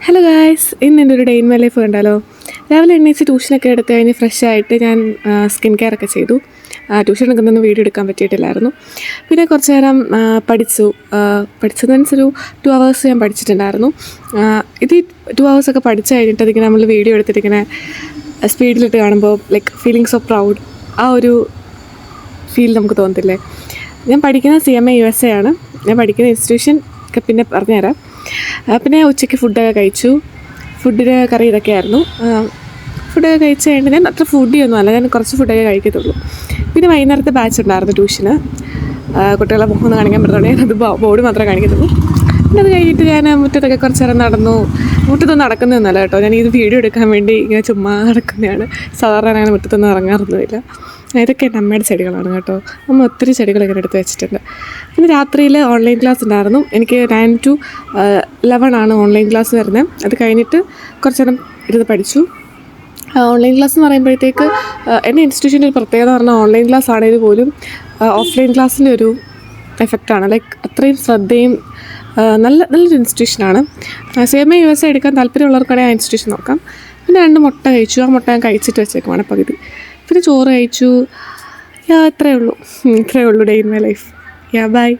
Hello guys, ഇന്ന് എൻ്റെ ഒരു ഡേ ഇൻ മൈ ലൈഫ് കണ്ടാലോ. രാവിലെ എണ്ണീച്ച് ട്യൂഷനൊക്കെ എടുത്ത് കഴിഞ്ഞ് ഫ്രഷ് ആയിട്ട് ഞാൻ സ്കിൻ കെയർ ഒക്കെ ചെയ്തു. ട്യൂഷൻ എടുക്കുന്നൊന്നും വീഡിയോ എടുക്കാൻ പറ്റിയിട്ടില്ലായിരുന്നു. പിന്നെ കുറച്ച് നേരം പഠിച്ചതെന്ന് വെച്ചൊരു 2 hours ഞാൻ പഠിച്ചിട്ടുണ്ടായിരുന്നു. ഇത് 2 hours ഒക്കെ പഠിച്ചു കഴിഞ്ഞിട്ട് അതിങ്ങനെ നമ്മൾ വീഡിയോ എടുത്തിട്ടിങ്ങനെ സ്പീഡിലിട്ട് കാണുമ്പോൾ ലൈക്ക് ഫീലിങ്സ് ഓഫ് പ്രൗഡ്, ആ ഒരു ഫീൽ നമുക്ക് തോന്നത്തില്ലേ. ഞാൻ പഠിക്കുന്ന CMA USA ആണ്. ഞാൻ പഠിക്കുന്ന ഇൻസ്റ്റിറ്റ്യൂഷൻ ഒക്കെ പിന്നെ പറഞ്ഞുതരാം. പിന്നെ ഉച്ചയ്ക്ക് ഫുഡൊക്കെ കഴിച്ചു. ഫുഡിന് കറി ഇതൊക്കെയായിരുന്നു. ഫുഡൊക്കെ കഴിച്ച് കഴിഞ്ഞിട്ട് ഞാൻ അത്ര ഫുഡിയൊന്നും അല്ല, ഞാൻ കുറച്ച് ഫുഡൊക്കെ കഴിക്കത്തുള്ളൂ. പിന്നെ വൈകുന്നേരത്തെ ബാച്ച് ഉണ്ടായിരുന്നു ട്യൂഷന്. കുട്ടികളെ മുഖമൊന്നും കാണിക്കാൻ പറ്റുന്നുണ്ട്, ഞാനത് ബോർഡ് മാത്രമേ കാണിക്കത്തുള്ളൂ. പിന്നെ അത് കഴിഞ്ഞിട്ട് ഞാൻ മുറ്റത്തൊക്കെ കുറച്ച് നേരം നടന്നു. മുറ്റത്തൊന്നും നടക്കുന്നതൊന്നുമല്ല കേട്ടോ, ഞാൻ ഇത് വീഡിയോ എടുക്കാൻ വേണ്ടി ഇങ്ങനെ ചുമ്മാ നടക്കുന്നതാണ്. സാധാരണ അങ്ങനെ മുറ്റത്തൊന്നും ഇറങ്ങാറൊന്നുമില്ല. ഇതൊക്കെ എൻ്റെ അമ്മയുടെ ചെടികളാണ് കേട്ടോ. അമ്മ ഒത്തിരി ചെടികളൊക്കെ എടുത്ത് വെച്ചിട്ടുണ്ട്. പിന്നെ രാത്രിയിൽ ഓൺലൈൻ ക്ലാസ് ഉണ്ടായിരുന്നു. എനിക്ക് 9 to 11 ആണ് ഓൺലൈൻ ക്ലാസ് വരുന്നത്. അത് കഴിഞ്ഞിട്ട് കുറച്ച് നേരം ഇരുന്ന് പഠിച്ചു. ഓൺലൈൻ ക്ലാസ് എന്ന് പറയുമ്പോഴത്തേക്ക് എൻ്റെ ഇൻസ്റ്റിറ്റ്യൂഷൻ്റെ ഒരു പ്രത്യേകത പറഞ്ഞാൽ ഓൺലൈൻ ക്ലാസ് ആണെങ്കിൽ പോലും ഓഫ്ലൈൻ ക്ലാസ്സിൻ്റെ ഒരു എഫക്റ്റാണ്. ലൈക്ക് അത്രയും ശ്രദ്ധയും നല്ലൊരു ഇൻസ്റ്റിറ്റ്യൂഷനാണ്. CMA USA എടുക്കാൻ താല്പര്യമുള്ളവർക്കാണെങ്കിൽ ആ ഇൻസ്റ്റിറ്റ്യൂഷൻ നോക്കാം. പിന്നെ 2 മുട്ട കഴിച്ചു. ആ മുട്ട ഞാൻ കഴിച്ചിട്ട് വെച്ചേക്കുവാണ് പകുതി. പിന്നെ ചോറ് കഴിച്ചു. ഇത്രയേ ഉള്ളൂ day in my life. By.